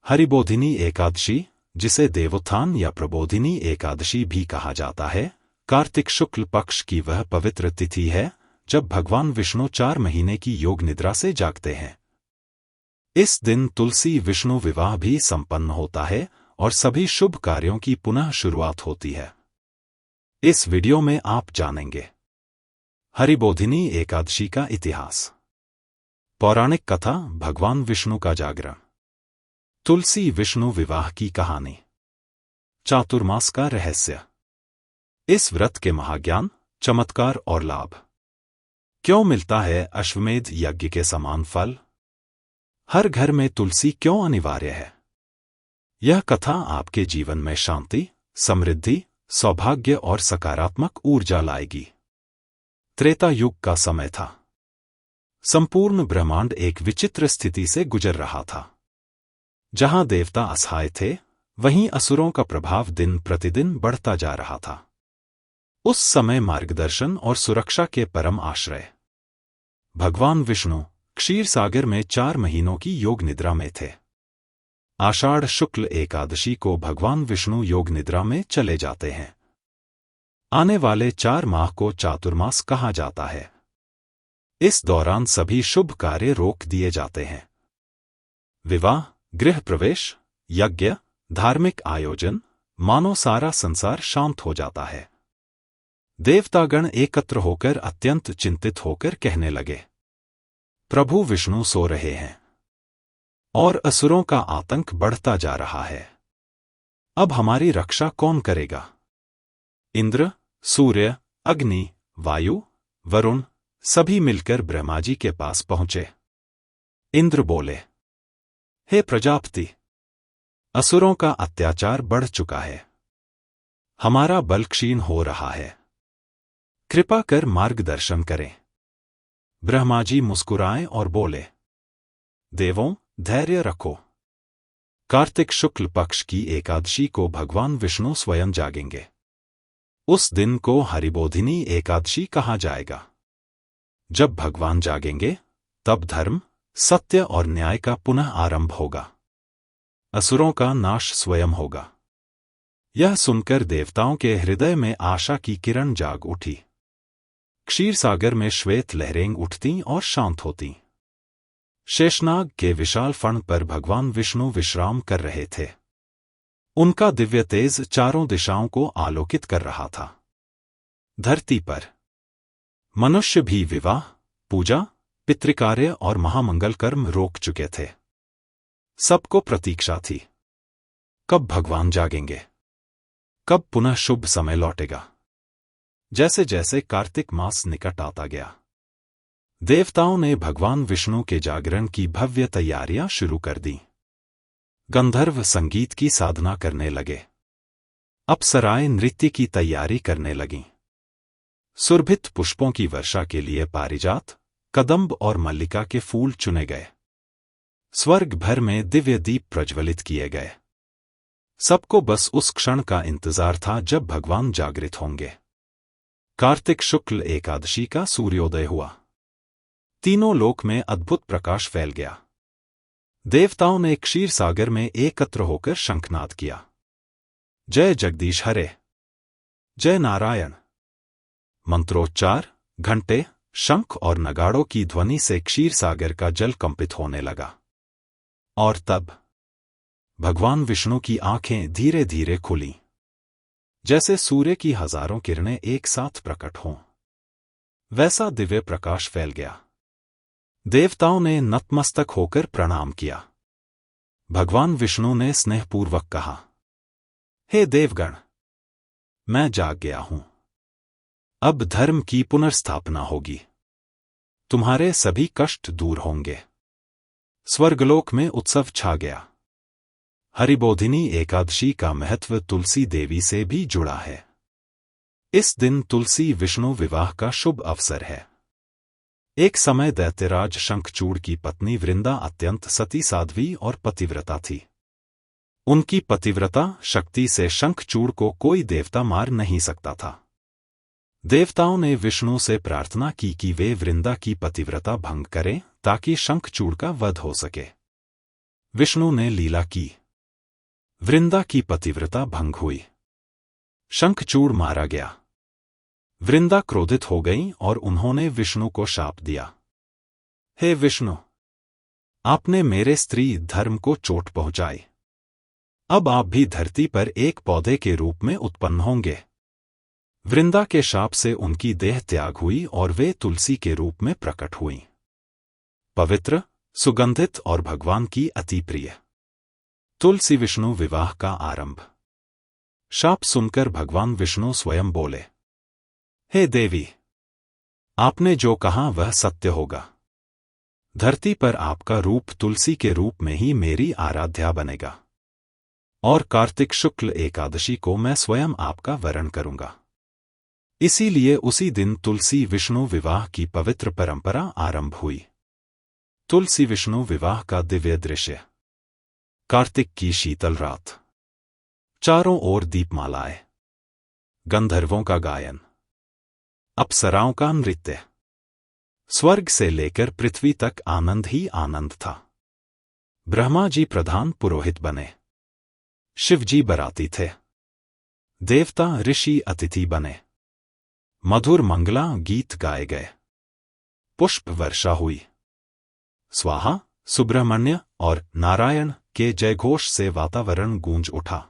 हरिबोधिनी एकादशी, जिसे देवोत्थान या प्रबोधिनी एकादशी भी कहा जाता है, कार्तिक शुक्ल पक्ष की वह पवित्र तिथि है जब भगवान विष्णु 4 महीने की योग निद्रा से जागते हैं। इस दिन तुलसी विष्णु विवाह भी संपन्न होता है और सभी शुभ कार्यों की पुनः शुरुआत होती है। इस वीडियो में आप जानेंगे हरिबोधिनी एकादशी का इतिहास, पौराणिक कथा, भगवान विष्णु का जागरण, तुलसी विष्णु विवाह की कहानी, चातुर्मास का रहस्य, इस व्रत के महाज्ञान, चमत्कार और लाभ, क्यों मिलता है अश्वमेध यज्ञ के समान फल, हर घर में तुलसी क्यों अनिवार्य है। यह कथा आपके जीवन में शांति, समृद्धि, सौभाग्य और सकारात्मक ऊर्जा लाएगी। त्रेता युग का समय था। संपूर्ण ब्रह्मांड एक विचित्र स्थिति से गुजर रहा था। जहां देवता असहाय थे, वहीं असुरों का प्रभाव दिन प्रतिदिन बढ़ता जा रहा था। उस समय मार्गदर्शन और सुरक्षा के परम आश्रय भगवान विष्णु क्षीर सागर में 4 महीनों की योग निद्रा में थे। आषाढ़ शुक्ल एकादशी को भगवान विष्णु योग निद्रा में चले जाते हैं। आने वाले 4 माह को चातुर्मास कहा जाता है। इस दौरान सभी शुभ कार्य रोक दिए जाते हैं। विवाह, गृह प्रवेश, यज्ञ, धार्मिक आयोजन, मानो सारा संसार शांत हो जाता है। देवतागण एकत्र होकर अत्यंत चिंतित होकर कहने लगे, प्रभु विष्णु सो रहे हैं और असुरों का आतंक बढ़ता जा रहा है। अब हमारी रक्षा कौन करेगा? इंद्र, सूर्य, अग्नि, वायु, वरुण सभी मिलकर ब्रह्मा जी के पास पहुंचे। इंद्र बोले, हे प्रजापति, असुरों का अत्याचार बढ़ चुका है। हमारा बल क्षीण हो रहा है। कृपा कर मार्गदर्शन करें। ब्रह्मा जी मुस्कुराए और बोले, देवों, धैर्य रखो। कार्तिक शुक्ल पक्ष की एकादशी को भगवान विष्णु स्वयं जागेंगे। उस दिन को हरिबोधिनी एकादशी कहा जाएगा। जब भगवान जागेंगे, तब धर्म, सत्य और न्याय का पुनः आरंभ होगा। असुरों का नाश स्वयं होगा। यह सुनकर देवताओं के हृदय में आशा की किरण जाग उठी। क्षीर सागर में श्वेत लहरें उठतीं और शांत होतीं। शेषनाग के विशाल फण पर भगवान विष्णु विश्राम कर रहे थे। उनका दिव्य तेज चारों दिशाओं को आलोकित कर रहा था। धरती पर मनुष्य भी विवाह, पूजा, पितृकार्य और महामंगल कर्म रोक चुके थे। सबको प्रतीक्षा थी, कब भगवान जागेंगे, कब पुनः शुभ समय लौटेगा। जैसे जैसे कार्तिक मास निकट आता गया, देवताओं ने भगवान विष्णु के जागरण की भव्य तैयारियां शुरू कर दी। गंधर्व संगीत की साधना करने लगे। अप्सराएं नृत्य की तैयारी करने लगीं। सुरभित पुष्पों की वर्षा के लिए पारिजात, कदंब और मल्लिका के फूल चुने गए। स्वर्ग भर में दिव्य दीप प्रज्वलित किए गए। सबको बस उस क्षण का इंतजार था जब भगवान जागृत होंगे। कार्तिक शुक्ल एकादशी का सूर्योदय हुआ। तीनों लोक में अद्भुत प्रकाश फैल गया। देवताओं ने क्षीर सागर में एकत्र होकर शंखनाद किया। जय जगदीश हरे, जय नारायण। मंत्रोच्चार, घंटे, शंख और नगाड़ों की ध्वनि से क्षीर सागर का जल कंपित होने लगा। और तब भगवान विष्णु की आंखें धीरे धीरे खुलीं, जैसे सूर्य की हजारों किरणें एक साथ प्रकट हों। वैसा दिव्य प्रकाश फैल गया। देवताओं ने नतमस्तक होकर प्रणाम किया। भगवान विष्णु ने स्नेहपूर्वक कहा, हे देवगण, मैं जाग गया हूं। अब धर्म की पुनर्स्थापना होगी। तुम्हारे सभी कष्ट दूर होंगे। स्वर्गलोक में उत्सव छा गया। हरिबोधिनी एकादशी का महत्व तुलसी देवी से भी जुड़ा है। इस दिन तुलसी विष्णु विवाह का शुभ अवसर है। एक समय दैत्यराज शंखचूड़ की पत्नी वृंदा अत्यंत सती साध्वी और पतिव्रता थी। उनकी पतिव्रता शक्ति से शंखचूड़ को कोई देवता मार नहीं सकता था। देवताओं ने विष्णु से प्रार्थना की कि वे वृंदा की पतिव्रता भंग करें ताकि शंखचूड़ का वध हो सके। विष्णु ने लीला की। वृंदा की पतिव्रता भंग हुई। शंखचूड़ मारा गया। वृंदा क्रोधित हो गईं और उन्होंने विष्णु को शाप दिया। हे विष्णु, आपने मेरे स्त्री धर्म को चोट पहुंचाई। अब आप भी धरती पर एक पौधे के रूप में उत्पन्न होंगे। वृंदा के शाप से उनकी देह त्याग हुई और वे तुलसी के रूप में प्रकट हुईं। पवित्र, सुगंधित और भगवान की अति प्रिय। तुलसी विष्णु विवाह का आरंभ। शाप सुनकर भगवान विष्णु स्वयं बोले, हे देवी, आपने जो कहा वह सत्य होगा। धरती पर आपका रूप तुलसी के रूप में ही मेरी आराध्या बनेगा और कार्तिक शुक्ल एकादशी को मैं स्वयं आपका वरण करूंगा। इसीलिए उसी दिन तुलसी विष्णु विवाह की पवित्र परंपरा आरंभ हुई। तुलसी विष्णु विवाह का दिव्य दृश्य। कार्तिक की शीतल रात। चारों ओर दीपमालाएं। गंधर्वों का गायन। अप्सराओं का नृत्य। स्वर्ग से लेकर पृथ्वी तक आनंद ही आनंद था। ब्रह्मा जी प्रधान पुरोहित बने। शिवजी बराती थे। देवता ऋषि अतिथि बने। मधुर मंगला गीत गाए गए। पुष्प वर्षा हुई। स्वाहा, सुब्रह्मण्य और नारायण के जयघोष से वातावरण गूंज उठा।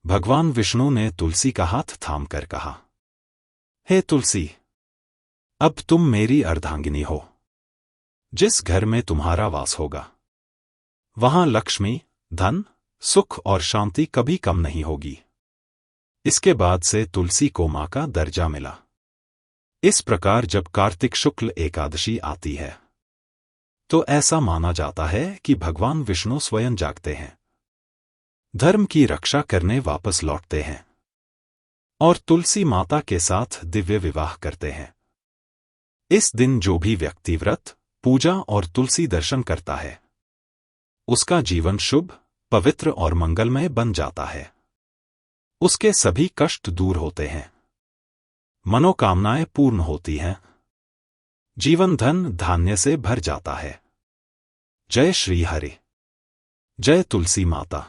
भगवान विष्णु ने तुलसी का हाथ थामकर कहा, हे तुलसी, अब तुम मेरी अर्धांगिनी हो। जिस घर में तुम्हारा वास होगा, वहां लक्ष्मी, धन, सुख और शांति कभी कम नहीं होगी। इसके बाद से तुलसी को मां का दर्जा मिला। इस प्रकार जब कार्तिक शुक्ल एकादशी आती है तो ऐसा माना जाता है कि भगवान विष्णु स्वयं जागते हैं, धर्म की रक्षा करने वापस लौटते हैं और तुलसी माता के साथ दिव्य विवाह करते हैं। इस दिन जो भी व्यक्ति व्रत, पूजा और तुलसी दर्शन करता है, उसका जीवन शुभ, पवित्र और मंगलमय बन जाता है। उसके सभी कष्ट दूर होते हैं, मनोकामनाएं पूर्ण होती हैं, जीवन धन धान्य से भर जाता है। जय श्री हरि। जय तुलसी माता।